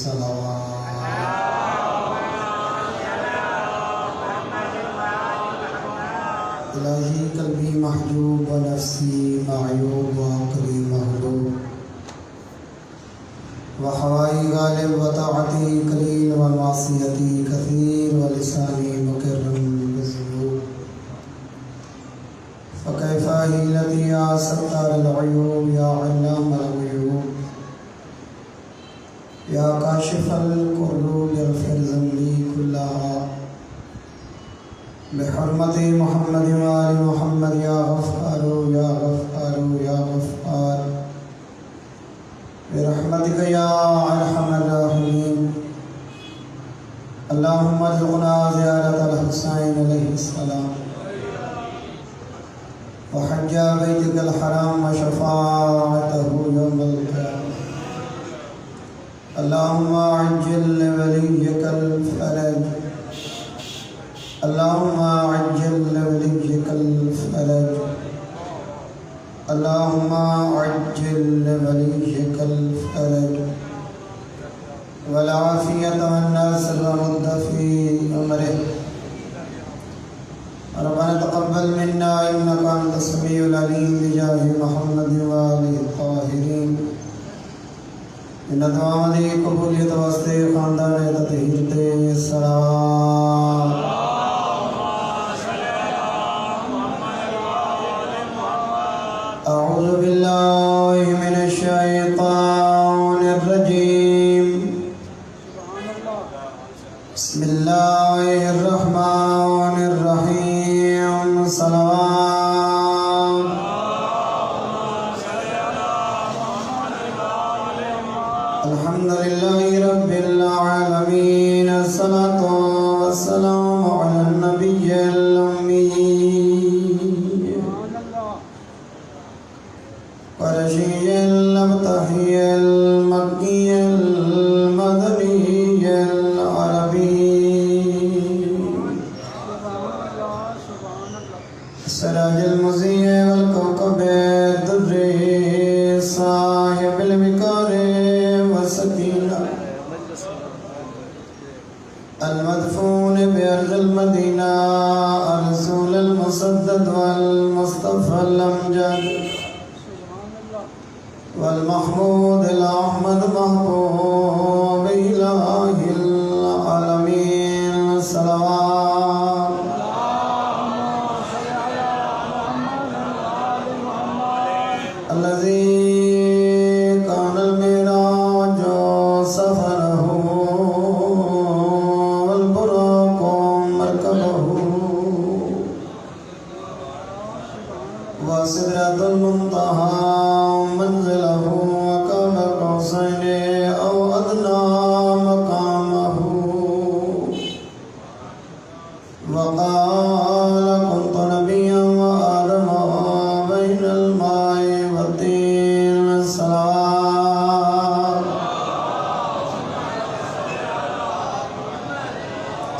الصلوات الہی قلبی محجوب و نفسی معیوب و عقلی مغلوب و ہوائی غالب و طاعتی قلیل و معصیتی کثیر و لسانی مکرم بذنوب فکیف حیلتی یا ستار العیوب یا علام الغیوب یا کاشف الکروب اغفر ذنبی کلها بحرمت محمد و آل محمد یا غفار یا غفار یا غفار برحمتک یا ارحم الراحمین اللہم ارزقنا زیارت الحسین علیہ السلام وحج بیتک الحرام وشفاعته یوم القیامہ اللہم عجل لولیک الفرج اللہم عجل لولیک الفرج اللہم عجل لولیک الفرج والعافیت والناصر رد فی عمرہ ربنا تقبل منا انک انت السمیع العلیم بجاہ محمد وآلہ الطاہرین ان دعا دی قبولیت واسطے خاندان تطہیر تے سلام اعوذ باللہ من الشیطان الرجیم بسم اللہ الرحمن الرحیم صلوات الحمدللہ رب العالمین الصلاة والسلام علی النبی الامی قرشی المبتحی المکی المدنی العربی سراج المضیء والکوكب الدری صاحب الوقار والسکینہ المدفون بأرض المدینہ الرسول المسدد والمصطفى الامجد والمحمود الأحمد محبوب إله العالمين صلوات الذي كان المعراج سفره والبراق مركبه وسدرة المنتهى منزله وقاب قوسين أو أدنى مقامه وقال كنت نبيا وآدم بين الماء والطين صلوات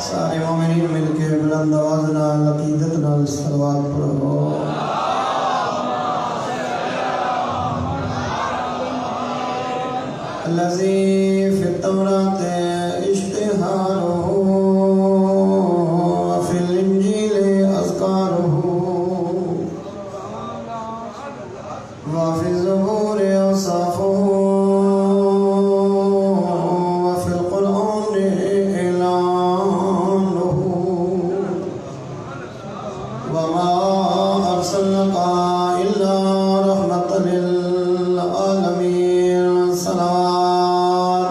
سارے مومنین مل کے بلند آواز نال عقیدت نال صلوات پڑھو الذي في التوراة اشتهاره وفي الإنجيل أذكاره وفي الزبور أوصافه وفي القرآن إعلانه وما أرسلناك إلا رحمة للعالمين صلوات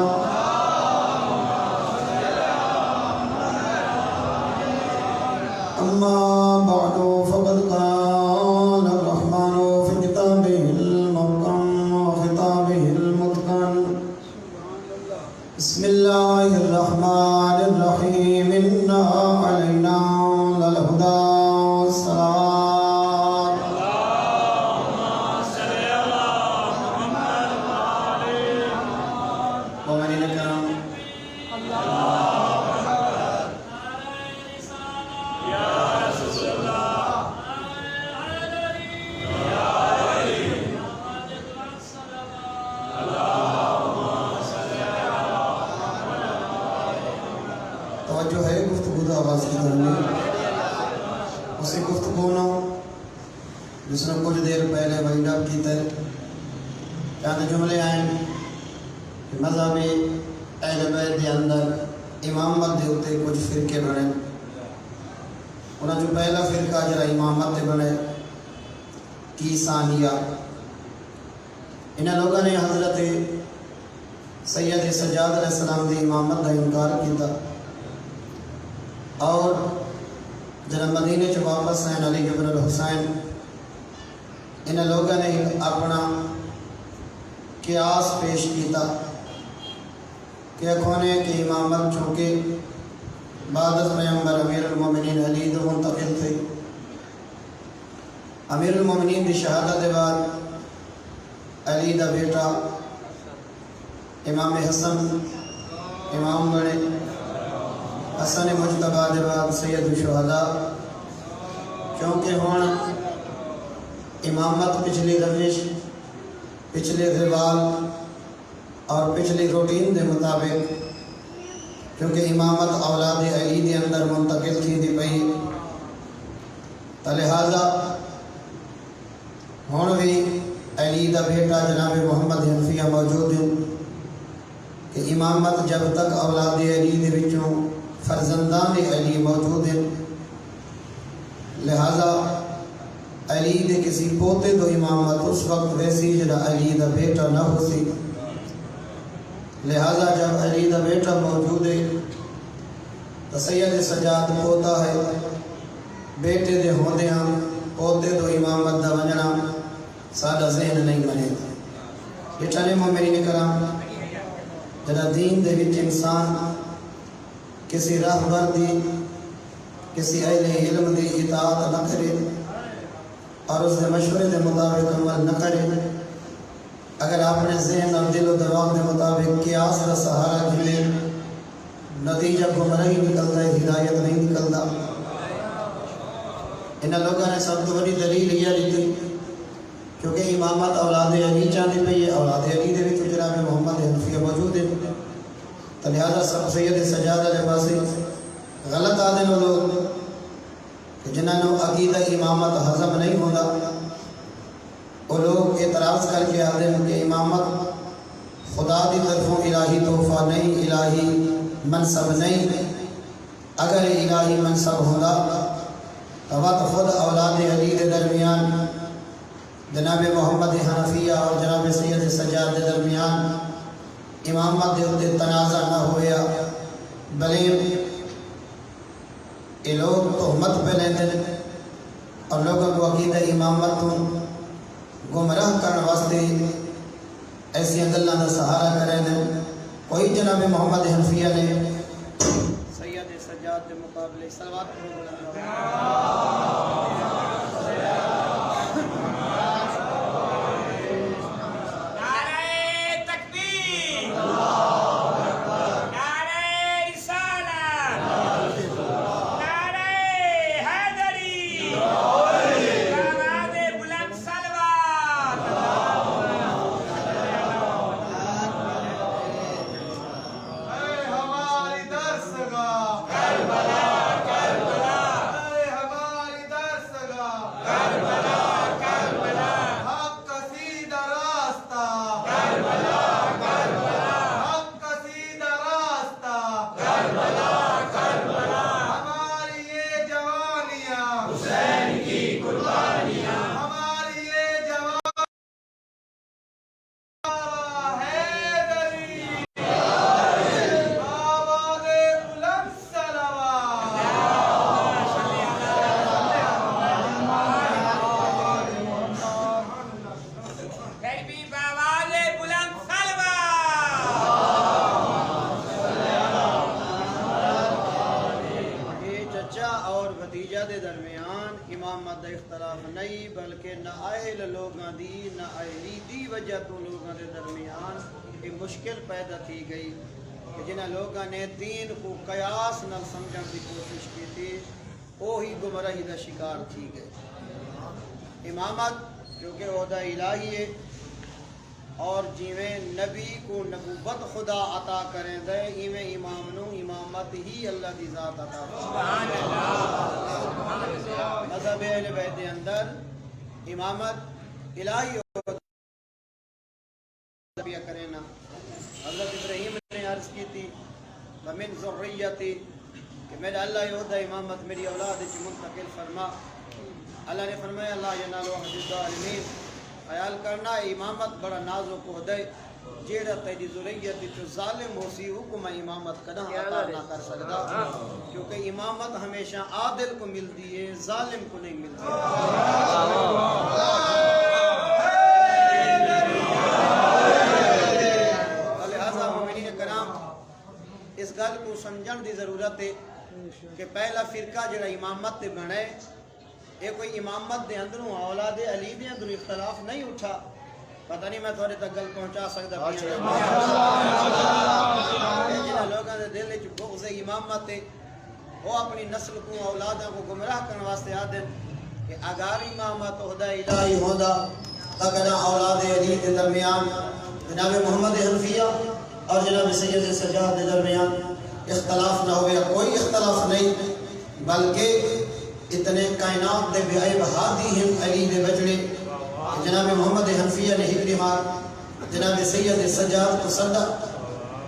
أما بعد فقد قال الرحمن في كتابه المحكم وخطابه المتقن بسم الله الرحمن الرحيم إنا علينا للهدى والسلام مومنین کرام توجہ ہے گفتگو دا آواز کی طرف میں اسی گفتگو نو جس نے کچھ دیر پہلے وائنڈ اپ کیتا ہے چند جملے آئیں کہ مذہب اہل بیت دے اندر امامت دے ہوتے کچھ فرقے بنے انہاں جو پہلا فرقہ جرا امامت دے بنے کی ثانیہ انہاں لوگوں نے حضرت سید سجاد علیہ السلام دی امامت کا انکار کیتا اور جناب مدینے چ واپس آئے علی بن الحسین ان لوگوں نے اپنا قیاس پیش کیتا کہ کھونے کی امامت چونکہ بعد از پیغمبر امیر المومنین علی دو منتقل تھے امیر المومنین دی شہادت کے بعد علی دا بیٹا امام حسن امام بنے حسن مجتبی دے بعد سید الشہداء کیونکہ ہون امامت پچھلی روش پچھلے روال اور پچھلی روٹین دے مطابق کیونکہ امامت اولاد علی دے اندر منتقل تھی دی پئی تو لہذا ہون بھی علی دا بیٹا جناب محمد حنفیہ موجود ہیں کہ امامت جب تک اولاد علی دے وچوں فرزندان علی موجود ہیں لہذا علی دے کسی پوتے تو امامت اس وقت ویسی جڑا علی دا بیٹا نہ ہو سی لہذا جب علی دا بیٹا موجود ہے تو سید سجاد پوتا ہے بیٹے دے ہوندے ہاں پوتے تو امامت دا ونجنا سادہ ذہن نہیں بنے یہ چلے مومنین کرام جڑا دین دے وچ انسان کسی راہبر دی کسی اہل علم دی اطاعت نہ کرے اور اس دے مشورے دے مطابق عمل نہ کرے اگر اپنے ذہن اور دل و دماغ دے مطابق قیاس کا سہارا گھلے نتیجہ گمراہی نکلتا ہے ہدایت نہیں نکلتا ان لوگوں نے سب تو بڑی دلیل یہ دیتی کیونکہ امامت اولاد علی چاہتی پئی ہے اولاد علی دے وچ جناب محمد حنفیہ موجود ہے تو لہذا سب سید سجاد علیہ پاسے غلط آدھے لوگ کہ جنہاں نو عقیدہ امامت ہضم نہیں ہوتا وہ لوگ اعتراض کر کے آدھے کہ امامت خدا دی طرفوں الہی تحفہ نہیں الہی منصب نہیں اگر الہی منصب ہوتا تو وقت خود اولاد علی دے درمیان جناب محمد حنفیہ اور جناب سید سجاد دے درمیان امامت دے ہوتے تنازع نہ ہویا بلے یہ لوگ تہمت پہ لیتے اور لوگوں کو عقیدہ امامت تو گمراہ کرنے واسطے ایسی گلاں دا سہارا کریں دیں کوئی جناب محمد حنفیہ نے سید سجاد کے مقابلے صلوات دے درمیان امامت دا اختلاف نہیں بلکہ نہ اہل لوگاں دی نہ اہلی دی وجہ تو لوگاں دے درمیان ایک مشکل پیدا تھی گئی کہ جنہ لوگاں نے دین کو قیاس نہ سمجھن کی کوشش کی تھی وہی گمراہی دا شکار تھی گئے امامت جو کہ عہدہ الہی ہے اور جیویں نبی کو نبوت خدا عطا کریں دے ایویں امام نو امامت ہی اللہ دی ذات عطا سبحان اللہ مذہب اہل بیت دے اندر امامت الہی بھی کریں نا حضرت ابراہیم نے عرض کی تھی ومن ذریتی کہ میرا اللہ یہ عہدہ امامت میری اولاد کی منتقل فرما اللہ نے فرمایا لا ینال عہد الظالمین خیال کرنا امامت بڑا نازک عہدہ جیڑا تیری ذریت جو ظالم ہو سی حکم امامت کنا عطا نہ کر سکتا کیونکہ امامت ہمیشہ عادل کو ملتی ہے ظالم کو نہیں ملتی لہذا مومنین کرام اس گل کو سمجھن دی ضرورت ہے کہ پہلا فرقہ جڑا امامت تے بنے یہ کوئی امامت دے اندروں اولاد علی دے اندروں اختلاف نہیں اٹھا پتہ نہیں میں تھوڑے تک گل پہنچا سکتا جنہاں لوگوں دے دل وچ بغض امامت ہے وہ اپنی نسل کو اولادوں کو گمراہ کرنے واسطے آدھے کہ اگر امامت عہدہ الہی ہوندا تکنا اولاد علی کے درمیان جناب محمد حنفیہ اور جناب سید سجاد کے درمیان اختلاف نہ ہوئے کوئی اختلاف نہیں بلکہ اتنے کائنات دے بے عیب ہادی ہیں علی دے بچڑے جناب محمد حنفیہ نے ہکڑی مار جناب سید سجاد کو صدا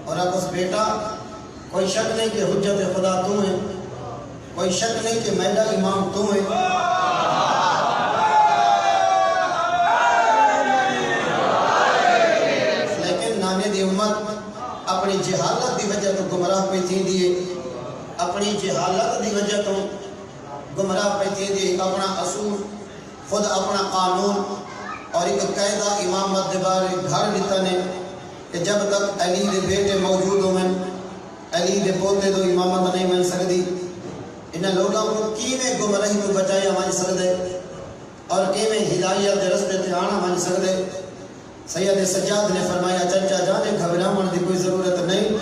اور اب اس بیٹا کوئی شک نہیں کہ حجت خدا تو ہے کوئی شک نہیں کہ میرا امام تو ہے لیکن نانے دی امت اپنی جہالت دی وجہ تو گمراہ پہ تھی دیئے اپنی جہالت دی وجہ تو گمراہ پہ تھی دیئے اپنا اصول خود اپنا قانون اور ایک قیدہ امامت دے بارے گھر لیتا نے کہ جب تک علی دے بیٹے موجود ہوں میں علی دے پوتے تو امامت نہیں بن سکتی انہیں لوگوں کو کیویں گمراہی تو بچایا مان سکتے اور کیویں ہدایت دے رستے تے آنا مان سکتے سید سجاد نے فرمایا چچا جانے گھبراؤن دی کوئی ضرورت نہیں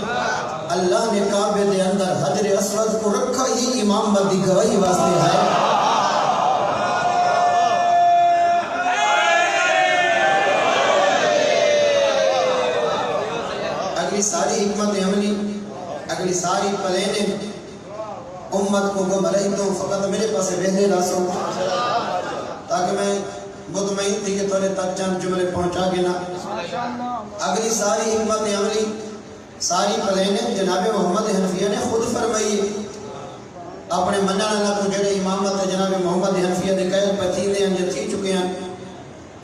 اللہ نے کعبے دے اندر حجر اسود کو رکھا ہی امامت دی گواہی واسطے ہے اگلی ساری حکمت عملی اگلی ساری پلینے امت کو گمراہی تو فقط میرے پاس بہنے راسوں تاکہ میں مطمئن تھی کہ تھوڑے تک چند جملے پہنچا گے نا اگلی ساری حکمت عملی ساری پلینے جناب محمد حنفیہ نے خود فرمائی اپنے منع اللہ کو جڑے امامت جناب محمد حنفیہ نے قید پہ تھی دے انجا تھی چکے ہیں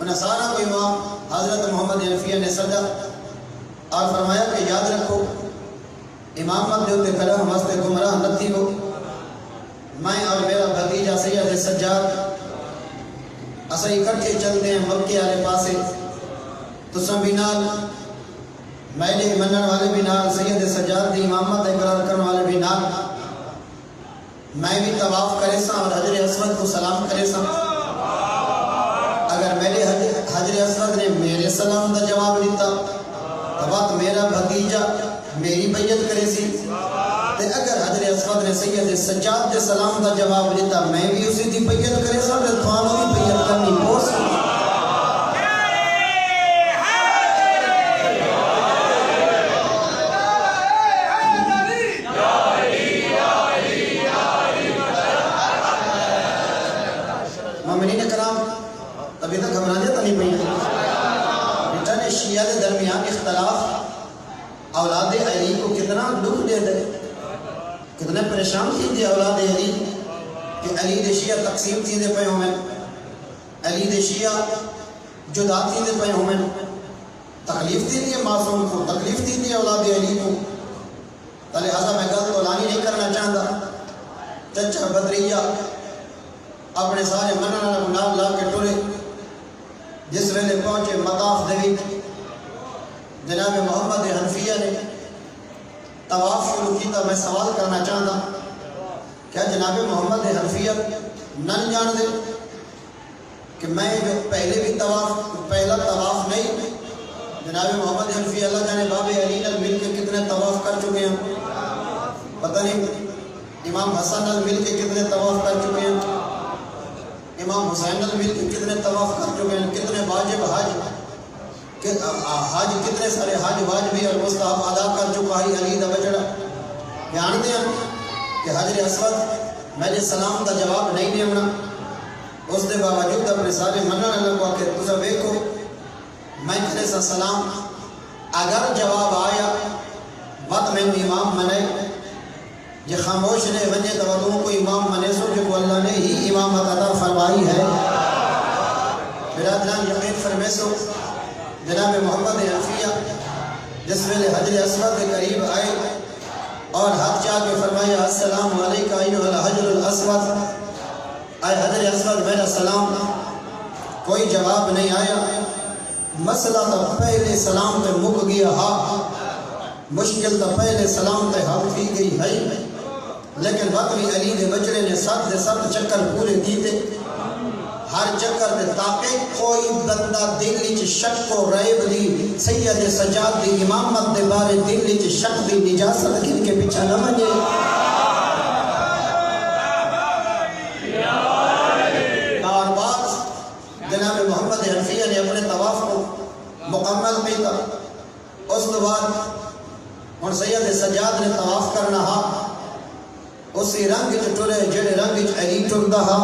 انہیں سارا کو امام حضرت محمد حنفیہ نے صدا اور فرمایا کہ یاد رکھو امامت دے ہوتے کلام واسطے گمراہ نہ تھی ہو میں اور میرا بھتیجا سید سجاد اسا اکٹھے چلتے ہیں مکے والے پاسے تو سب بینال میں نے منن والے بینال سید سجاد دی امامت اقرار کرنے والے بینال میں بھی طواف کرے سا اور حجر اسود کو سلام کرے سا اگر میرے حجر اسود نے میرے سلام دا جواب دیتا تو بات میرا بھتیجا میری بیعت کرے سی تے اگر حجر اسود نے سید سجاد دے سلام دا جواب دیتا میں بھی اسی دی بیعت کرے سا تے تھانوں بھی بیعت کرنی پوس مومنین کرام ابھی تک گھبرانے تو نہیں پڑی بیٹا نے شیعہ دے درمیان اختلاف اولاد علی کو کتنا دکھ دے دے کتنے پریشان تھی دے اولاد علی کہ علی دے شیعہ تقسیم تھی دے پہ ہمیں علی دے شیعہ جدا تھی دے پہ ہمیں تکلیف تھی دے معصوم کو تکلیف تھی دے اولاد علی کو لہذا میں گل تو لانی نہیں کرنا چاہتا چچا بدریہ اپنے سارے منع نام لا کے ٹورے جس ویلے پہنچے مطاف دوی جناب محمد حنفیہ نے طواف شروع کی تو میں سوال کرنا چاہتا کیا جناب محمد حنفیہ نن جان دے کہ میں جو پہلے بھی پہلا طواف نہیں جناب محمد حنفیہ اللہ جانے باب علی نل مل کے کتنے طواف کر چکے ہیں پتہ نہیں امام حسن نل مل کے کتنے طواف کر چکے ہیں امام حسین نل مل کے کتنے طواف کر چکے ہیں کتنے واجب حج کہ حج کتنے سارے حج واجبی اور مستحب ادا کر چکا ہی علی دا بچڑا جانتے ہیں کہ حجر اسود میں نے سلام کا جواب نہیں دینا اس دے باوجود اپنے سارے منع لگوا کہ تسا ویکھو میں کرے سا سلام اگر جواب آیا بات میں امام منے یہ خاموش نے ونجے تو کو امام منے سو جو اللہ نے ہی امامت عطا فرمائی ہے برادران یقین فرمے سو جناب محمد حنفیہ جس ویلے حجر اسود کے قریب آئے اور ہاتھ چاہ کے فرمایا السلام علیکم ایھا الحجر الاسود، اے حجر اسود میرا سلام. کوئی جواب نہیں آیا. مسئلہ تو پہلے سلام تے مک گیا ہا، مشکل تو پہلے سلام تے حل تھی گئی ہے، لیکن وقت بھی علی دے بچڑے نے 7 چکر پورے کیتے. ہر چکر دے تاکہ کوئی بندہ دل وچ شک و ریب دی سید سجاد دی امامت دے بارے دل وچ شک دی نجاست کن کے پیچھے نہ منجے. اور بعد جناب محمد حنفیہ نے اپنے طواف کو مکمل کیا. اس کے بعد ہن سید سجاد نے طواف کرنا ہا، اسی رنگ وچ ٹرے جڑے رنگ وچ علی ٹردا ہا.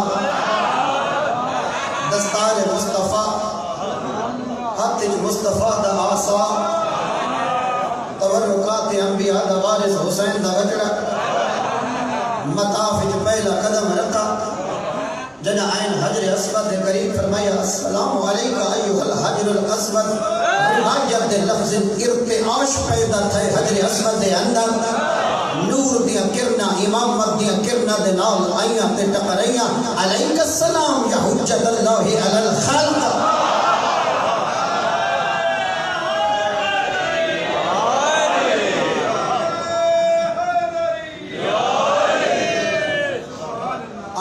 دستار مصطفیٰ ہاتھ مصطفیٰ دا آسا، تورکات انبیاء دا وارث حسین دا وجڑا، مطاف وچ پہلا قدم رکھا. جنا عین حجر اسود دے قریب فرمایا السلام علیکم ایھا الحجر الاسود. عجب دے لفظ ارتعاش پیدا تھے حجر اسود دے اندر. نور دیا کرنا امامت دیا کرنا دے نال آئیاں تے ٹکرائیاں. علیک السلام یا حجت اللہ علی الخلق.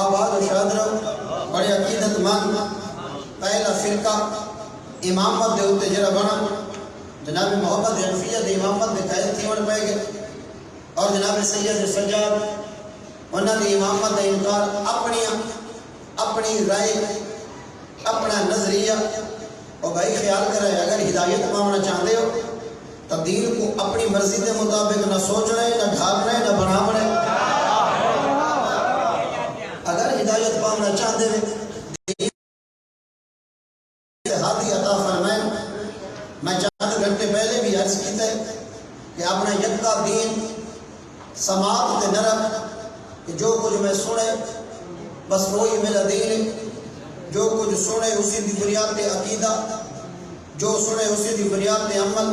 آباد و شادر بڑے عقیدت مند پہلا فرقہ امامت دے ہوتے جرا بنا جناب محمد حنفیہ دے امامت دے قائد تھیون پہ گئے، اور جناب سید سجاد انہوں نے امامت دے انکار اپنی رائے اپنا نظریہ. اور بھائی خیال کرے اگر ہدایت پانا چاہتے ہو تو دین کو اپنی مرضی کے مطابق نہ سوچ رہے نہ ڈھال رہے نہ بنا رہے. اگر ہدایت پانا چاہتے ہیں ہاتھی عطا فرمائیں. میں چند گھنٹے پہلے بھی عرض کیتا ہے کہ اپنا یکا دین سماعت تے نہ رکھ کہ جو کچھ میں سنے بس وہی میرا دین ہے. جو کچھ سنے اسی دی بنیاد پہ عقیدہ، جو سنے اسی دی بنیاد پہ عمل،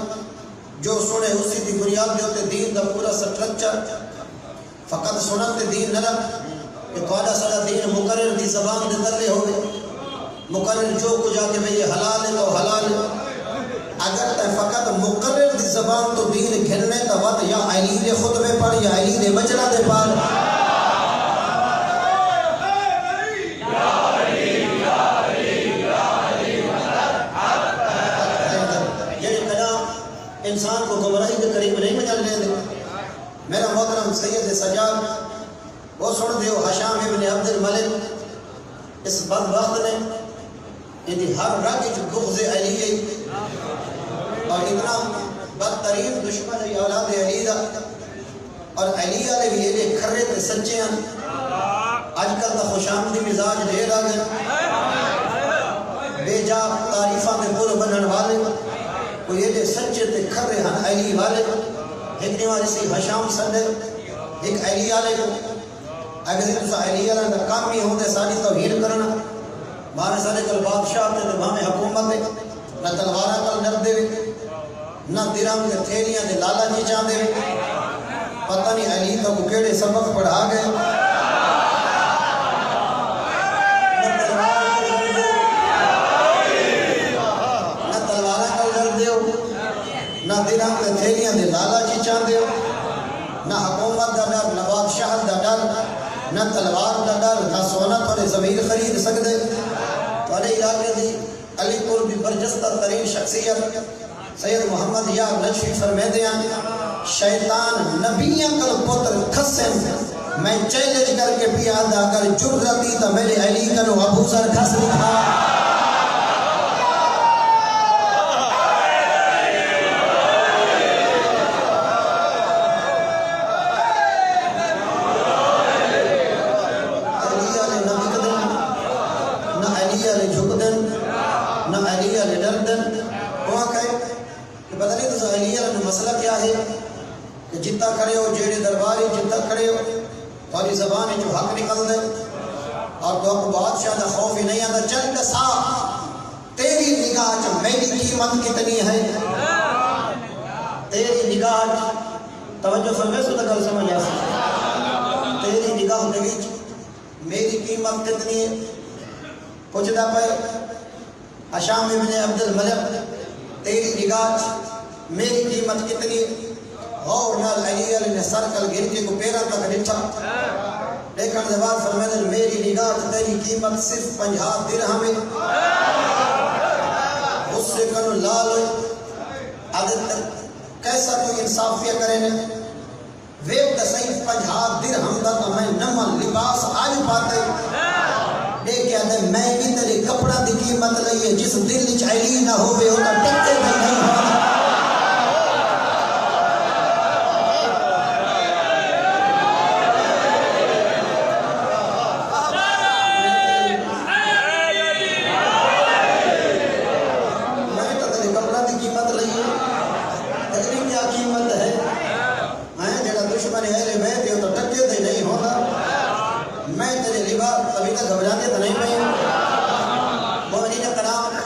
جو سنے اسی دی بنیاد پہ ہوتے دین دا پورا سٹرکچر. فقط سنن تے دین نہ رکھ کہ تھوڑا سارا دین مقرر دی زبان دے تلے ہوئے، مقرر جو کچھ آ کے بھئی یہ حلال ہے تو حلال ہے. اگر تے فقط مقرر دی زبان تو دین گھننے کا وقت یا علی دے خطبے پڑھ یا علی دے بچڑا دے پڑھ. یہ کلام انسان کو گمراہی کے قریب نہیں مجلنے دے. میرا محترم سید سجاد وہ سن دیو حشام ابن عبد الملک اس بدبخت نے یعنی ہر رگ جو بغض علی ہے اور اتنا بدترین دشمن ہے اولاد علی دا. اور علی والے بھی یہ کھرے تے سچے ہیں. آج کل دا خوش آمدی مزاج ڈھیر آ گئے، بے جا تعریفاں میں پور بنن والے کوئی یہ سچے تے کھرے ہیں علی والے. ایک دیوار اسی حشام سندے ایک علی والے کو اگر تسا علی والے دا کام ہی ہوندے ساری توہین کرنا. مارے سارے کل بادشاہ تے تے بھاویں حکومت ہے نہ تلواراں کل ڈر دے نہ درہم کے تھیلیاں دے لالا جی چاہندے پتہ نہیں علی تو کیڑے سبق پڑھا گئے. نہ تلواراں کل ڈر دیو نہ درہم کے تھیلیاں دے لالا جی چاہندے نہ حکومت دا ڈر نہ بادشاہ دا ڈر نہ تلوار دا ڈر نہ سونا تھوڑے زمین خرید سکتے. تھوڑے علاقے دی علی پور بھی برجستہ ترین شخصیت سید محمد یار نجفی فرمیدے ہیں شیطان نبیاں کل پتر کھسن میں چیلنج کر کے بھی آدھا اگر جرتی تو میرے علی کنو ابو سر کھس لکھا. مسئلہ کیا ہے کہ جتنا کھڑے ہو جیڑے درباری جتنا کھڑے ہو تھوڑی زبان ہے جو حق نکل دے اور تو آپ بادشاہ دا خوف ہی نہیں آتا چل دسا تیری نگاہ چ میری قیمت کتنی ہے تیری نگاہ توجہ فرمائے سو تک سمجھ آ سکتے تیری نگاہ دے وچ میری قیمت کتنی ہے پوچھتا پے ہشام ابن عبد الملک تیری نگاہ میری قیمت کتنی ہے غور نال علی علیہ نے سرکل گر کے کو پیرا تک ڈٹھا لیکن جواب فرماتے ہیں میری نگاہ تیری قیمت صرف 50 درہم ہے اس سے کنو لال ہوئی عدد کیسا کوئی انصاف پیا کرے نے ویب دسائی 50 درہم دا تو میں نمن لباس آج پاتے دیکھ آدھے میں بھی تیرے کپڑا دی قیمت لئیے جس دل وچ علی نہ ہوئے ہوتا ٹکے میں نہیں ہوتا گھبراتے تو نہیں پہنے مومنین کرام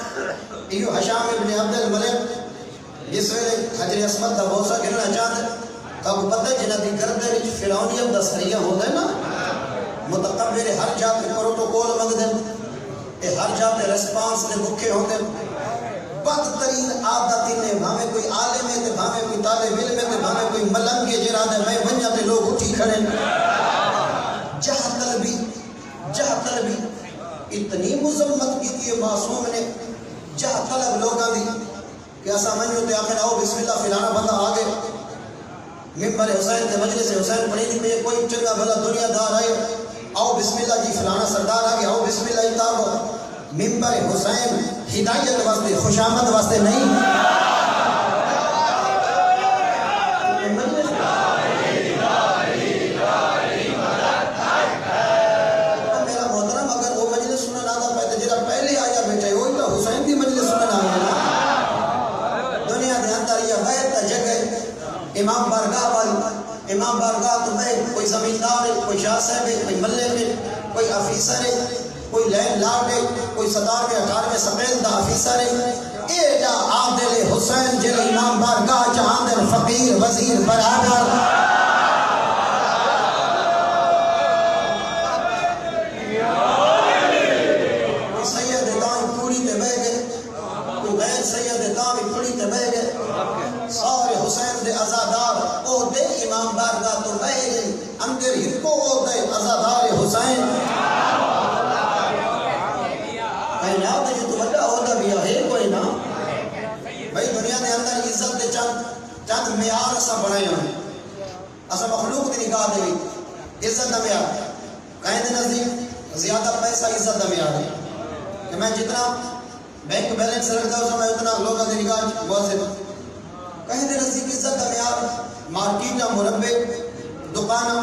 ایو ہشام ابن عبد الملک جس ویلے حجر اسود دا بوسا گرنا چاہتے تو آپ پتہ جنہ دی گردے وچ فرعونیت دا سریہ ہوتا ہے نا متقبر ہر جاتے پروٹوکول مانگ دیں ہر جاتے ریسپانس دے بکھے ہوتے بدترین عادت نے بھامے کوئی عالم ہے بھامے کوئی طالب علم ہے بھامے کوئی ملنگ کے جراد ہے میں بن جاتے لوگ اٹھی کھڑے جہاں طلبی اتنی مذمت کی تھی معصوم نے جہاں طلب لوگاں دی کہ ایسا منی ہوتے آخر آؤ بسم اللہ فلانا بندہ آگے ممبر حسین کے مجلس حسین پڑھی تھی میں کوئی چنگا بھلا دنیا دار آئے آؤ بسم اللہ جی فلانا سردار آگے آؤ بسم اللہ اتاب ممبر حسین ہدایت واسطے خوشامد واسطے نہیں امام بارگاہ والی امام بارگاہ تو میں کوئی زمیندار ہے کوئی شاہ صاحب ہے کوئی ملک ہے کوئی افیسر ہے کوئی لینڈ لارڈ ہے کوئی 17ویں سفید دا افیسر ہے اے جا عادل حسین جن امام بارگاہ جہاں دل فقیر وزیر برادر کوئی سید دائیں پوری تے بہ گئے کوئی غیر سید دائیں پوری تے بہ گئے سارے حسین دے ازادار او دے امام بارگاہ تو بہ گئے اندر ہکو او دے ازادار حسین کہنا تو جو تو بڑا عہدہ بھی ہے کوئی نا بھائی دنیا دے اندر عزت دے چند معیار اسا بنائے ہیں اسا مخلوق دی نگاہ دے عزت دا معیار کہیں دے نزدیک زیادہ پیسہ عزت دا معیار ہے کہ میں جتنا بینک بیلنس رکھتا ہوں میں اتنا لوگوں دی نگاہ واضح کہیں دے نزدیک عزت دا معیار مارکیٹا مربے دکانہ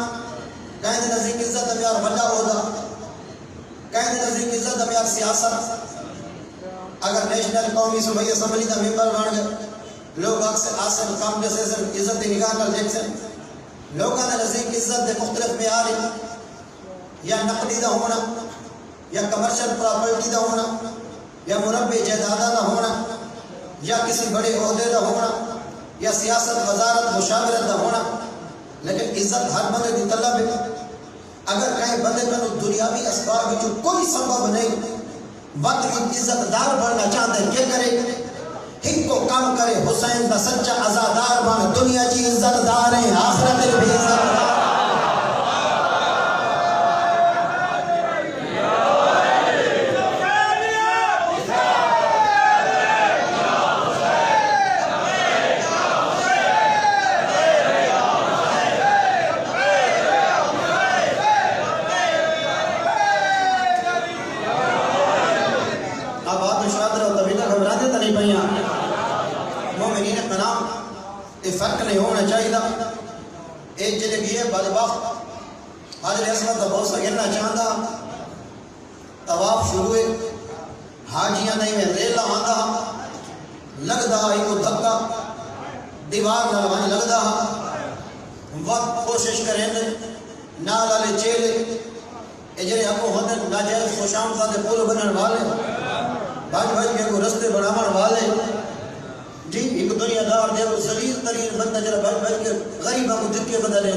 کہیں دے نزدیک عزت دا معیار بڑا عہدہ کہیں دے نزدیک عزت دا معیار سیاست اگر نیشنل قومی صوبائی اسمبلی دا ممبر بن گئے لوگ اکثر آسن کام جیسے عزت دی نگاہ کر دیکھ سن لوگوں نے نزدیک عزت دے مختلف معیار یا نقدی دا ہونا یا کمرشل پراپرٹی دا ہونا یا مربع جائیداداں دا ہونا یا کسی بڑے عہدے دا ہونا یا سیاست وزارت مشاورت دا ہونا لیکن عزت ہر بندے دی طلب ہے اگر کہیں بندے کو دنیاوی اسباب وچ کوئی سبب نہیں وقت کی عزت دار بننا چاہتے ہیں کیا کرے ہک کو کم کرے حسین دا سچا عزادار بن دنیا کی عزت دار ہیں آخرت بھی عزت دار فرق نہیں ہونا چاہیے ایک جلے گئے بدبخت حضر اسود دا بہت سا گرنا چاہتا طواف شروع ہے حاجیاں نہیں میں ریلا آندہ لگتا ہے کو دھکا دیوار نال ون لگدا وقت کوشش کریں نال والے چیلے اے جڑے اگوں ہوندے ناجائز خوشامدہ دے پل بنن والے بھج بھج کے کو رستے بناون والے جی ایک دنیا دار دے وہ ذلیل ترین بندہ جڑا بھج بھج کے غریباں کو دکے بدلے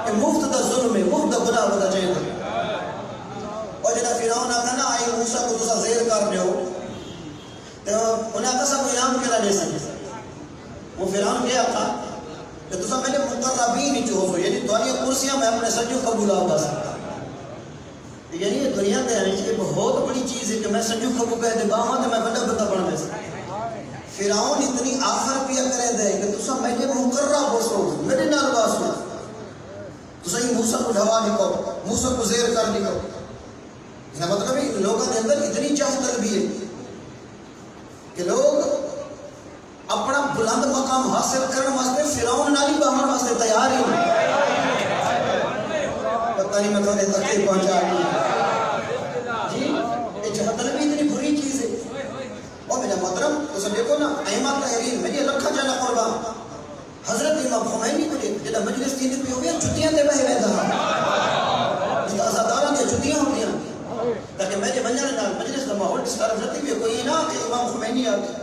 کہ مفت دا ظلم ہے مفت دا گناہ بدا چاہیے اور جڑا فرعون آتا نا آئی موسیٰ کو تسا زیر کر دیو تو انہیں آتا سا کوئی انعام کیلا دے سکے وہ فرعون کیا تھا کہ تسا میں نے مقربین ہی جو ہو یعنی دوانیہ کرسیاں میں اپنے سجو قبول آگا سکتا یعنی یہ دنیا دے ہیں کہ بہت بڑی چیز ہے کہ میں سجو قبول کہہ دے باہاں تو میں بڑا بندہ بڑھ دے سکتا فرعون اتنی آخر پیا کرے دے کہ تسا میں نے مقرب ہو سو میرے نال باس ہو تسا ہی موسیٰ کو ڈھوا نکو موسیٰ کو زیر کر نکو اس کا مطلب ہے لوگوں کے اندر اتنی چاہ طلبی ہے کہ لوگ اپنا بلند مقام حاصل کرنے واسطے فرعون نالی باہر واسطے تیار ہی پتہ نہیں میں تھوڑے تکلیف پہنچا رہی جی یہ چاہ طلبی اتنی بری چیز ہے اور میرا محترم تو سب دیکھو نا ائمہ تحریر میں یہ لکھا جانا قربان حضرت امام خمینی کو دیکھ جدا مجلس تین پہ ہو گیا چھٹیاں دے بہے ویدہ جدا ازادارہ دے چھٹیاں ہو گیا تاکہ میں نے بنجانے نال مجلس کا ماحول ڈسکارم رہتی بھی کوئی نہ کہ امام خمینی آگے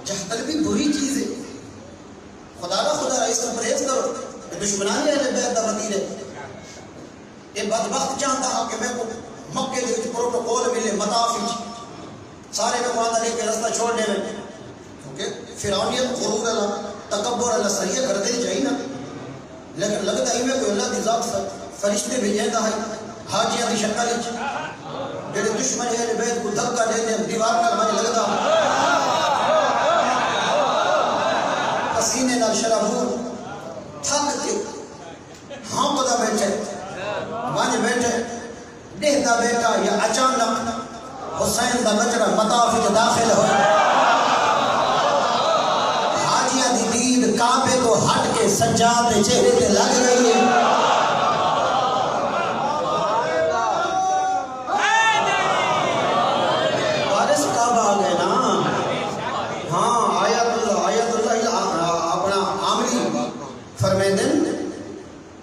جہتل بھی بری چیز ہے خدا رئیس کا پریز کرو کہ دشمنانی اہل بیت دا وطیر ہے یہ بدبخت چاہتا ہاں کہ میں کو مکے دے وچ پروٹوکول ملے مطافی سارے میں وعدہ لے کے رستہ چھوڑنے میں کیونکہ فرعونیت غرور اللہ تکبر اللہ صحیح کر دے جائے نا لیکن لگتا ہی میں کوئی اللہ دی ذات فرشتے بھیجیں دا ہے حاجیاں دی شکل جڑے دشمن اہل بیت کو دھکا دے دیں دیوار پر مجھے لگتا پسینے نال شرابور تھک کے ہاں پدا بیٹھے مانے بیٹھے دیکھتا بیٹا یا اچانک حسین دا بچڑا مطافی داخل ہو حاجیاں دی دید کعبے تو ہٹ کے سجاد چہرے تے لگ رہی ہے وارث کعبہ آ گئے نا ہاں آیت اللہ اپنا عاملی فرمیدن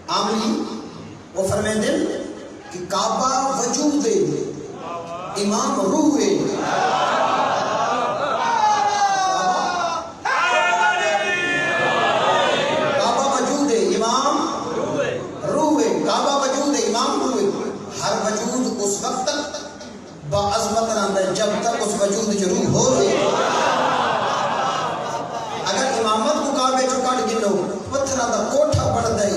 عاملی وہ فرمیدن کہ کعبہ وجود امام روح کعبہ وجود امام روح کعبہ وجود امام روح ہر وجود اس وقت تک باعظمت رہتا ہے جب تک اس وجود جو روح ہو اگر امامت کو کعبے چو کٹ گنو پتھرہ دا کوٹھا پڑ دے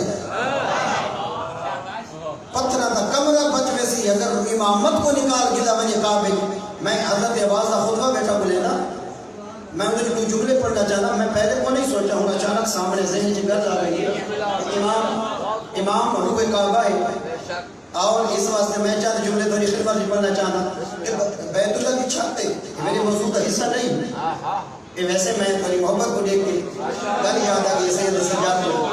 پتھرہ دا کمرہ بچ ویسی اگر امامت کو نکال گلا مجھے کعبے میں حضرت عباس دا خطبہ بیٹھا بولے نا میں مجھے کوئی جملے پڑھنا چاہتا میں پہلے کو نہیں سوچا ہوں اچانک سامنے ذہن سے گل آ گئی امام روح کعبہ ہے اور اس واسطے میں چاہتا جملے تھوڑی خدمت نہیں پڑھنا چاہتا کہ بیت اللہ کی چھت ہے میری موضوع کا حصہ نہیں کہ ویسے میں تھوڑی محبت کو دیکھ کے گل یاد آ گئی سید سجاد کو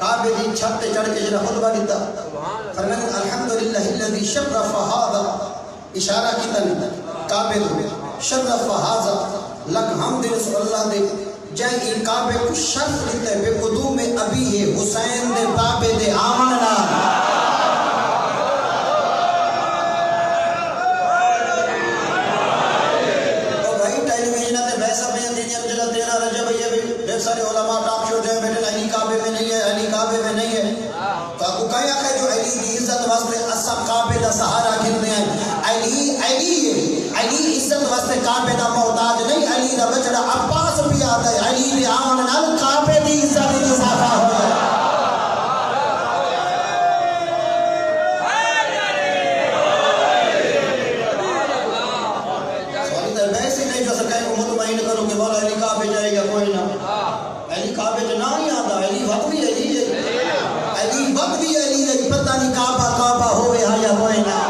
اب بیت چھت چڑھ کے جنہ خطبہ دیتا فرمائے الحمدللہ الذی شرف هذا اشارہ کی تن کعبے کو شرف هذا لک حمد رسول اللہ دے جائے کعبے کو شرف دیتا ہے بے قدوم ابی ہے حسین دے کعبے دے آمنا اور بھائی ٹیلی ویژن تے ویسا بیان دینیا جلا 13 رجب یہ بھی ڈھیر سارے علماء ٹاک شو دے بیٹھے علی کعبے میں نہیں ہے علی کعبے میں نہیں ہے تو آپ کو کہا ہے جو علی کی عزت واسطے اسا کعبے دا سہارا گھرنے ہیں علی عزت واسطے کعبے دا محتاج نہیں علی دا بچڑا عباس بھی آتا ہے علی دے آمن نال کعبے دی عزت دی اضافہ ہو ہے سوالی در ویسے نہیں جو سکائیں کو مطمئن کرو کہ مولا علی کعبے جائے گا کوئی نہ علی کعبے جو نہ ہی آتا علی وقت بھی علی ہے علی وقت بھی علی ہے پتہ نہیں کعبہ ہوئے ہاں یا ہوئے نہ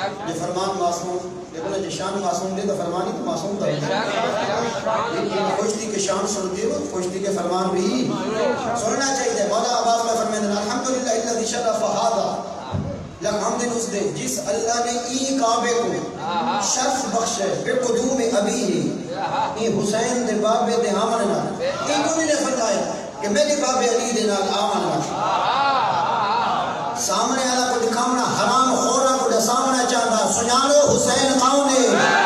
یہ فرمان معصوم لیکن جو شان معصوم دے تو فرمانی تو معصوم تھا خوشتی کے شان سنتے ہو خوشتی کے فرمان بھی سننا چاہیے مولا عباس میں فرمائے الحمدللہ الذی شرف هذا لحمد اس دے جس اللہ نے ای کعبے کو شرف بخشے بے قدوم ابی ای حسین دے بابے دے آمن نا ای کوئی نے فرمایا کہ میرے بابے علی دے نال آمن نا سامنے والا کو دکھاونا حرام خورا کو سامنا چاہتا سنانو حسین کون ہے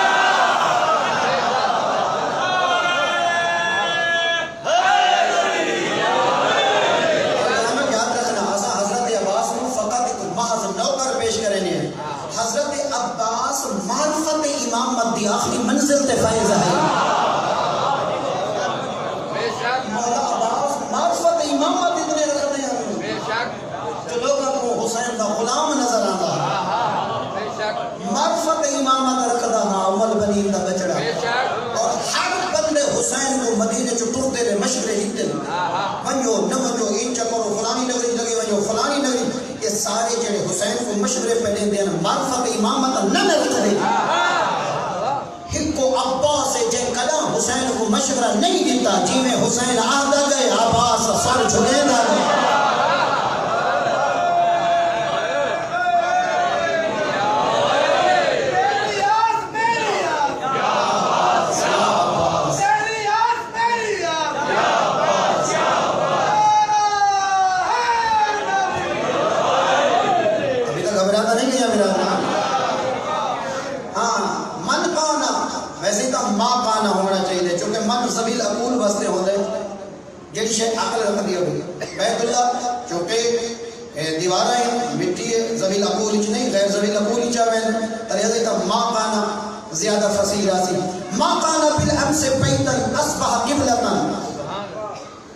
حضرت عباس معرفت امامت دی آخری منزل تے فائز ہے مولا عباس معرفت امامت اتنے رکھتے ہیں جو لوگوں کو حسین دا غلام نظر آتا معرفت امامت رکھتا نا اول بنین دا بچڑا اور ہر بندے حسین کو مدینے جو ٹرتے رہے مشورے دیتے ونجو نہ ونجو این چکرو فلانی نگری لگے ونجو فلانی نگری یہ سارے جڑے حسین کو مشورے پہلے دینا معرفت امامت نہ کرے ہکو عباس سے جن کلا حسین کو مشورہ نہیں دیتا جی میں حسین آدھا گئے عباس سر جھلے نہ گئے زبیل عقول واسطے ہوندے جڑی شے عقل رکھ دی ہوئی بیت اللہ چونکہ دیواریں مٹی ہے زبیل عقول وچ نہیں غیر زبیل عقول وچ آویں تریزے تا ما کانا زیادہ فصیح راسی ما کانا بالامس بیتا اصبح قبلۃ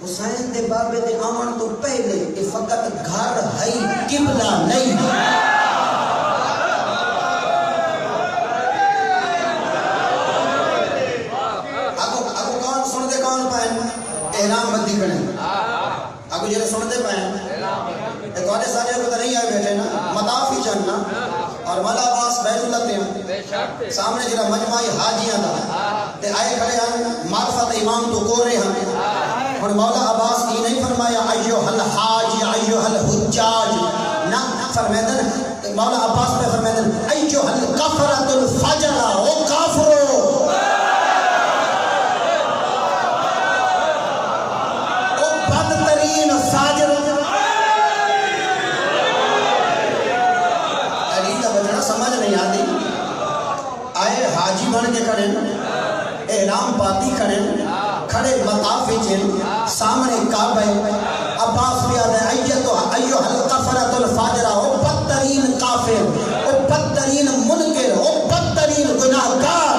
حسین دے بابے دے آمن تو پہلے کہ فقط گھر ہے قبلہ نہیں احرام بدی کھڑے اگو جڑے سنتے پائیں اتوارے سارے کو نہیں آئے بیٹھے نا مطاف ہی چننا اور مولا عباس بیت اللہ تے سامنے جڑا مجمع حاجیاں دا تے آئے کھڑے ہیں معرفت امام تو کو رہے ہیں اور مولا عباس کی نہیں فرمایا ایھا الحاج ایھا الحجاج نہ فرمایا مولا عباس نے فرمایا ایھا الکفرۃ الفجر او کافرو بن کے کھڑے احرام پاتی کھڑے مطاف وچ سامنے کعبہ عباس بھی آدھا ایھا الکفرۃ الفاجر او بدترین کافر او بدترین منکر او بدترین گناہگار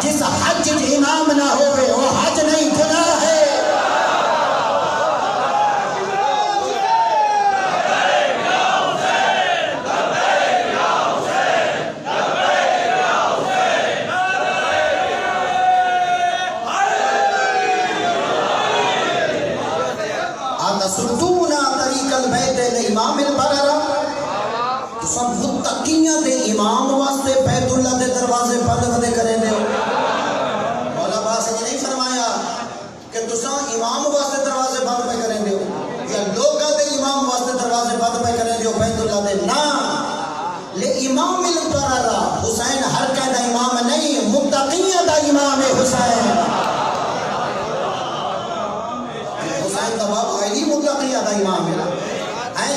جس حج امام نہ ہوئے وہ حج نہیں گناہ ہے امام البررہ تو سب متقیاں دے امام واسطے بیت اللہ دے دروازے بند ودے کریں دے مولا عباس نے نہیں فرمایا کہ تساں امام واسطے دروازے بند پہ کریں دے یا لوگاں دے امام واسطے دروازے بند پہ کریں دے بیت اللہ دے نا لے امام البررہ حسین ہر کہہ دا امام نہیں متقیاں دا امام حسین حسین دا باب آئلی متقیاں دا امام ہے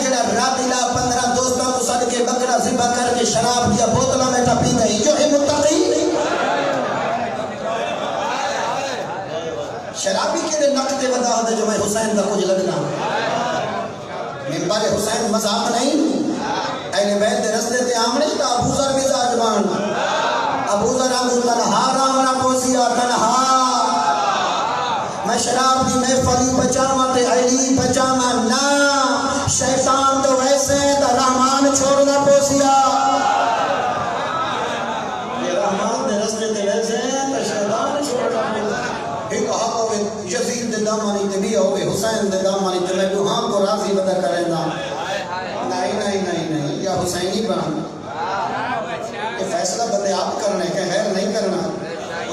جڑا رات الہ 15 دوستاں کو سد کے بکرا ذبح کر کے شراب دیا بوتلاں میں ٹپی گئی جو ہے متقی شرابی کے نقد ودا ہے جو میں حسین دا کچھ لگنا ممبر حسین مذاق نہیں اہل بیت دے رستے تے آمنے تا ابو ذر مزاج مان ابو ذر ابو تنہا رام پوسیا تنہا میں شراب دی محفلی بچاواں تے علی بچاواں نا شیطان تو ویسے تا رحمان چھوڑنا پوسیا یہ رحمان دے رستے تے ویسے تا شیطان چھوڑنا پوسیا ایک حق ہوئے یزید دے دامانی تے بھی ہوئے حسین دے دامانی تے میں دوہاں کو راضی بدا کریں دا نہیں یا حسینی بنا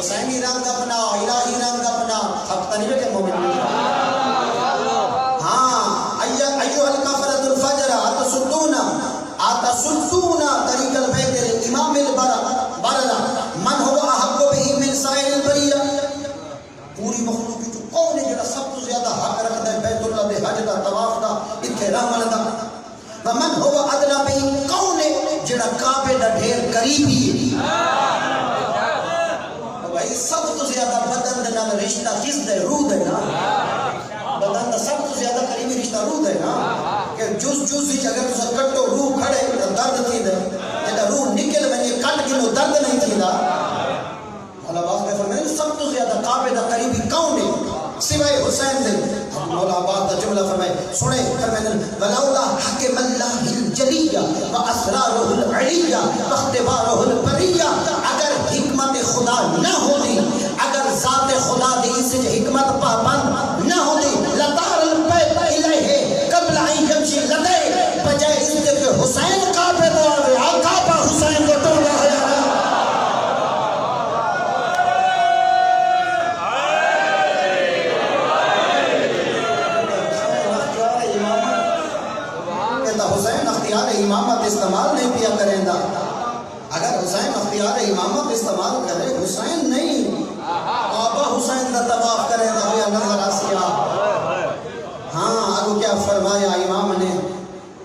حسینی رنگ اپنا الہی رنگ اپنا تھکتا نہیں بیٹے مومن ہاں ایوہ الکفرۃ الفجر آتصدون طریق البیت الامام البررہ من هو احق به من سائر البریہ پوری مخلوق جو کون ہے جڑا سب تو زیادہ حق رکھتا ہے بیت اللہ دے حج دا طواف دا اتھے رحمل دا ومن هو ادنا به کون ہے جڑا کعبے دا ڈھیر قریبی ہے بھائی سب تو زیادہ بدن دے نال رشتہ کس دے روح دے نا بدن دا سب تو زیادہ قریبی رشتہ روح دے نا کہ جز ہی اگر تسا کٹو روح کھڑے درد تھی دے جڑا روح نکل ونجے کٹ گنو درد نہیں تھی دا اللہ باز میں فرمائے سب تو زیادہ کعبے دا قریبی کون ہے سوائے حسین دے مولا آباد دا جملہ فرمائے سنے فرمائے ولولا حکم اللہ الجلیہ واسرارہ العلیہ واختبارہ البریہ اگر حکمت خدا نہ ہوتی اگر ذات خدا دی اس حکمت پابند نہ ہوتی لطار البیت الیہ قبل ان یمشی لدے بجائے اس کے کہ حسین کعبے دا آوے کعبہ حسین کو ٹولا ہے امامت استعمال نہیں کیا کریں دا اگر حسین اختیار امامت استعمال کرے حسین نہیں آبا حسین دا طواف کرے دا ہویا نظر آسیا ہاں اگو کیا فرمایا امام نے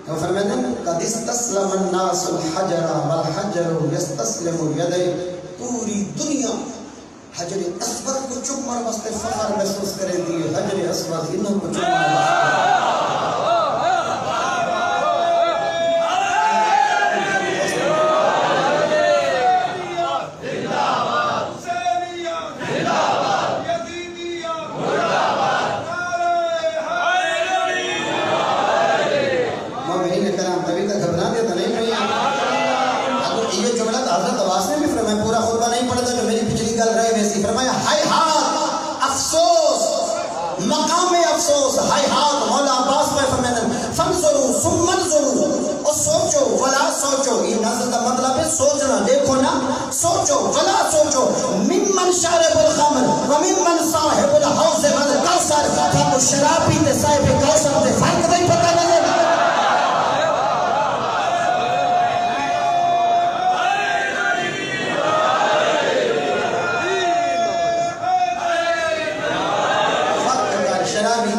فرمایا قد استسلم الناس الحجر والحجر يستسلم یدے پوری دنیا حجر اسود کو چکمر واسطے فخر محسوس کرے دی حجر اسود انہوں کو چکمر واسطے فرمایا ہائے ہاتھ افسوس مقام افسوس ہائے ہاتھ مولا عباس میں فرمایا فنظروا ثم انظروا اور سوچو ولا سوچو یہ نظر کا مطلب ہے سوچنا دیکھو نا سوچو ولا سوچو ممن شارب الخمر وممن صاحب الحوض والکوثر تو شراب پیتے صاحب کوثر سے فرق نہیں پتہ لگے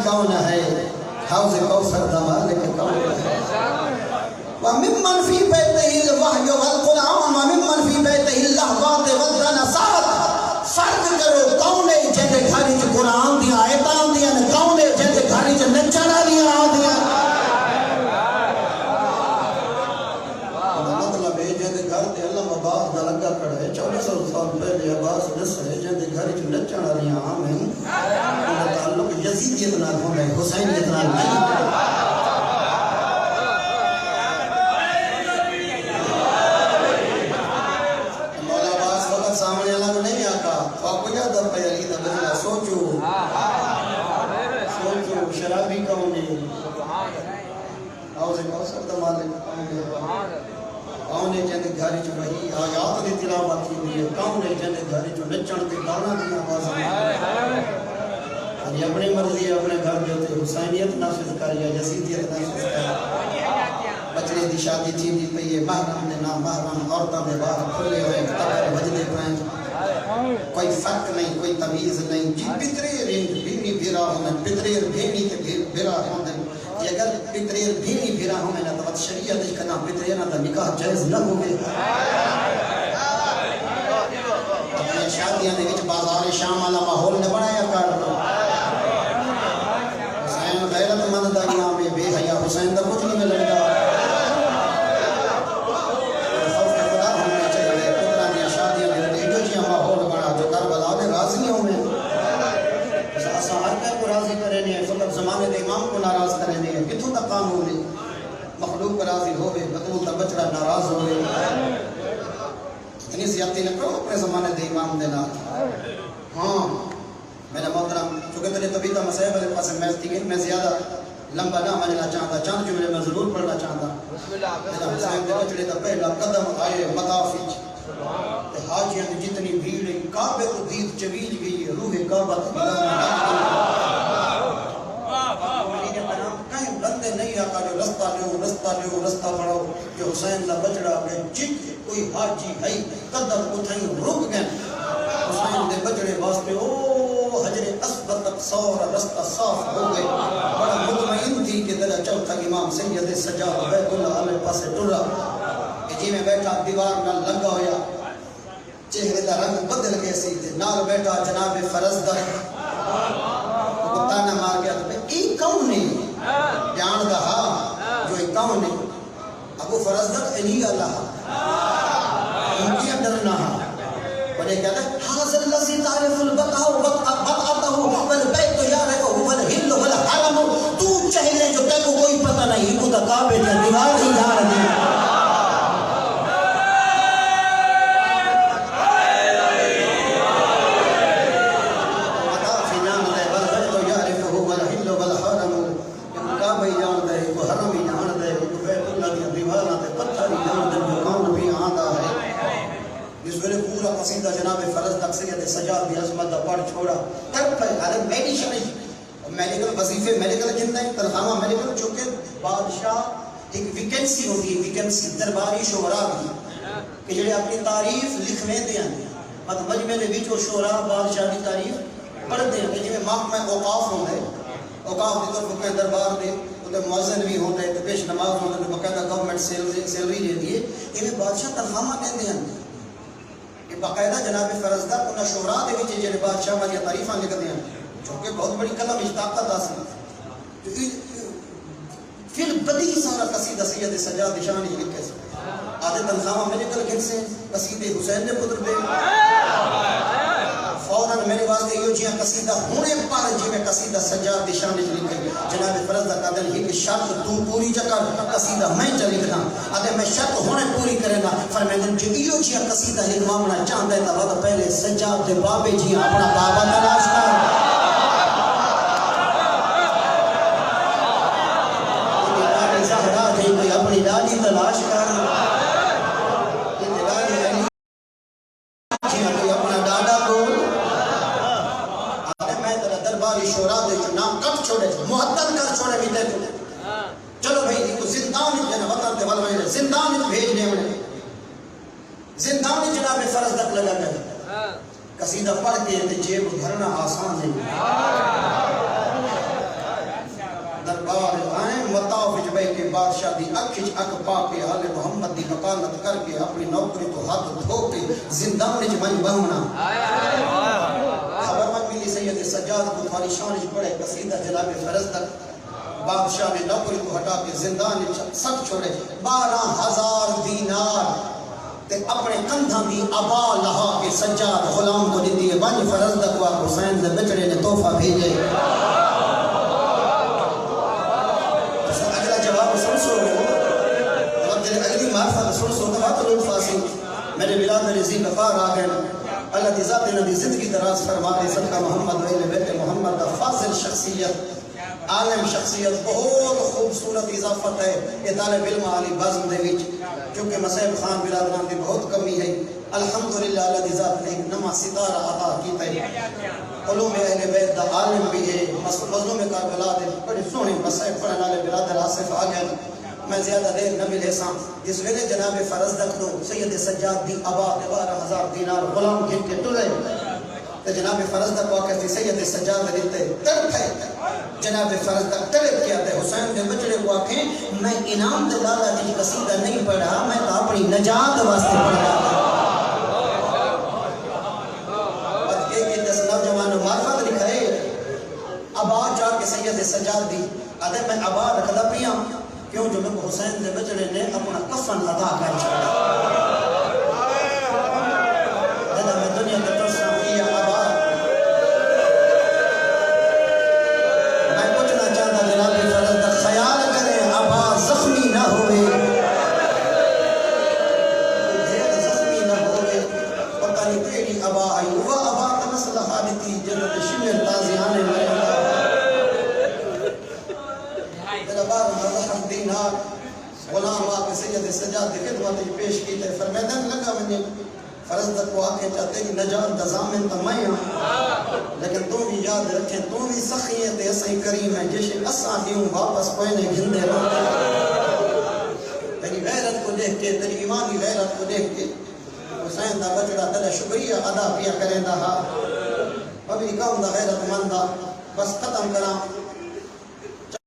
کون ہے حوض کوثر دا مالک کون ہے وممن فی بیتہ الوحی والقرآن وممن فی بیتہ اللہوات والدنسات فرق کرو کون ہے جن دے گھر وچ قرآن دی آیتاں دیاں کون ہے جن دے گھر وچ نچن والیاں آندیاں مطلب ہے جن دے گھر تے علم عباس دا لگا کھڑا ہے 1400 سال پہلے عباس دس ہے جن دے گھر وچ نچن والیاں عام ہیں تعلق یزیدیت نال ہونا ہے حسینیت نال نہیں مولا عباس وقت سامنے اللہ کو نہیں آتا آپ یاد اب پہ علی دا بجلا سوچو شرابی کون ہے حوض کوثر دا مالک کون ہے جن گھر وچ وہی آیات دی تلاوت ہوئی ہے کون ہے جن گھر وچ نچن تے گانا دی آواز یہ اپنی مرضی اپنے گھر جو تھے حسینیت نافذ کر یا یزیدیت نافذ کر بچے دی شادی تھی دی پئی ہے محرم نے نام محرم عورتوں میں باہر کھلے ہوئے تکر بجدے پائیں کوئی فرق نہیں کوئی تمیز نہیں جی پتریر بھینی بھیرا ہونا پتریر بھینی تے بھیرا ہونا یہ اگر پتریر بھینی بھیرا ہونا تو شریعت اس کا نام پتریر نہ تو نکاح جائز نہ ہوگے اپنے شادیاں دے وچ بازار شام والا ماحول نے بنایا کر غیرت مند دا نام ہے بے حیا حسین دا کچھ نہیں ملے گا خوف خدا ہونے چاہیے پترا دیا شادیاں دے جو جی ماحول بنا جو کربلا دے راضیوں میں اساں ہر کر کو راضی کرے نہیں فقط زمانے دے امام کو ناراض کرے نہیں کتھوں تک قانون ہے مخلوق کو راضی ہوے بطول دا بچڑا ناراض ہوے اتنی زیادتی نہ کرو اپنے زمانے دے امام دے نال ہاں میرا محترم چونکہ تیرے طبیعتہ مسائب والے پاس میں زیادہ لمبا نہ مجھنا چاہتا چاند جملے میں ضرور پڑھنا چاہتا میرا حسین دے بچڑے دا پہلا قدم آئے مطافی حاجیاں جتنی بھیڑ کعبے کو دید چویج گئی ہے روح کعبہ کہیں بندے نہیں آقا جو رستہ رستہ پڑھو کہ حسین دا بچڑا گئے جت کوئی حاجی ہے قدر اتھائیں رک گئے حسین دے بچڑے واسطے او حجر اسود تک سورا رستہ صاف ہو گئے بڑا مطمئن تھی کہ تیرا چوتھا امام سید سجاد بیت اللہ علیہ پاسے ٹرا کہ جی میں بیٹھا دیوار نہ لگا ہویا چہرے دا رنگ بدل گئے سی نال بیٹھا جناب فرزدق تانا مار گیا تو ای کون نہیں جان دا ہاں جو ای کون نہیں ابو فرزدق علی اللہ ان کی ڈرنا ہاں اور یہ کہتا ہے حاضر لذی تعریف البقاء بقعتہ والبیت یعرفہ والحل والحرم تو چہرے جو تے کو کوئی پتہ نہیں کو تا کعبے دے دیوار ہی یار دی قصیدہ جناب فرزدق سید سجاد دی عظمت دا پڑھ چھوڑا کر پہ عالم میڈیشن میڈیکل وظیفے میڈیکل جندہ تنخواہ میڈیکل چونکہ بادشاہ ایک ویکنسی ہوتی ہے ویکنسی درباری شعراء کی کہ جڑے اپنی تعریف لکھویں دے ہیں مطلب مجمع دے وچ وہ شعراء بادشاہ دی تعریف پڑھ دے ہیں جویں محکمہ اوقاف ہوندا ہے اوقاف دی طرف کے دربار دے تے مؤذن بھی ہوندا ہے تے پیش نماز ہوندا ہے باقاعدہ گورنمنٹ سیلری دیندی ہے ایویں بادشاہ تنخواہ دیندے ہیں باقاعدہ جناب فرزدق انہاں شعراء دے وچ جڑے بادشاہ والی تعریفاں لکھدے ہیں چونکہ بہت بڑی قلم وچ طاقت حاصل پھر بدی سارا قصیدہ سید سجاد دی شان وچ لکھے سے آدھے تنخواہ میرے کل گھر سے قصیدے حسین دے پتر دے فوراً میرے واسطے یہ جیاں قصیدہ ہونے پر جی میں قصیدہ سجاد دی شان وچ لکھے جناب فرزدق کا دل ہی کہ شرط تو پوری جکر قصیدہ میں چ لکھنا آدھے میں شرط ہونے پوری کرے گا فرمائیں جو یہ جیاں قصیدہ لکھوانا چاہتا ہے تو پہلے سجاد دے بابے جی اپنا بابا تلاش کر کوئی اپنی لالی تلاش کر کوئی اپنا ڈاڈا کو میں تیرا درباری شعراء دے جو نام کٹ چھوڑے معطل کر چھوڑے بھی دے چلو بھائی کو زندان جنا وطن تے ول وے زندان بھیج دے انہیں زندان جناب فرزدق لگا کر قصیدہ پڑھ کے تے جیب بھرنا آسان نہیں دربار آئیں مطاف جبے کے بادشاہ دی اکھچ اک پا کے آل محمد دی مقالت کر کے اپنی نوکری تو ہاتھ دھو کے زندان جمن بہمنا خبر من ملی سید سجاد کو تھاری شان پڑے قصیدہ جناب فرزدق بادشاہ نے نوکری کو ہٹا کے زندان سب چھوڑے 12,000 دینار تے اپنے کندھاں دی ابا لہا کے سجاد غلام کو دیتی ہے بن فرزدق و حسین دے بچڑے نے تحفہ بھیجے میرے بلاد رضی غفار آگئے اللہ دی ذات نبی زندگی دراز فرما دے صدقہ محمد ویل بیت محمد دا فاضل شخصیت عالم شخصیت بہت خوبصورت اضافت ہے یہ طالب علم علی بازم دے وچ کیونکہ مسیب خان برادران دی بہت کمی ہے الحمدللہ اللہ دی ذات نے ایک نما ستارہ عطا کیتا ہے علوم اہل بیت دا عالم بھی ہے مظلوم کربلا دے بڑے سونے مسیب پڑھنے والے برادر آصف آگئے میں زیادہ دیر نہ ملے سام اس ویلے جناب فرزدق تو سید سجاد دی ابا 12,000 دینار غلام گھن کے ٹرے تو جناب فرزدق کو کہتے سید سجاد دیتے تڑپ ہے جناب فرزدق تڑپ کیا تھے حسین دے بچڑے کو آکھیں میں انعام دے لالا جی قصیدہ نہیں پڑھا میں تو اپنی نجات واسطے پڑھا اور ایک دس نوجوان معرفت لکھائے ابا جا کے سید سجاد دی آدھے میں ابا رکھدا پیا کیوں جو میں حسین دے بچڑے نے اپنا کفن ادا کر چھوڑا جدا میں دنیا کے ترساں کیا ابا میں پوچھنا چاہتا جناب فرزدق خیال کریں ابا زخمی نہ ہوئے دیر زخمی نہ ہوئے پتہ نہیں تیری ابا آئی وہ ابا تنسل حالتی جنت شمر تازیانے میں غلام آقا سید سجاد کی خدمت پیش کی تے فرمیدن لگا میں فرض تک کو آکے چاہتے کہ نجات دزامن تمائیاں لیکن تو بھی یاد رکھیں تو بھی سخی ہے تے اسائی کریم ہے جیسے اساں دیوں واپس کوئی نے گھندے رہتے تیری غیرت کو دیکھ کے تیری ایمانی غیرت کو دیکھ کے حسین دا بچڑا تیرا شکریہ ادا پیا کریں دا ہا بابی قوم دا غیرت مند دا بس ختم کرام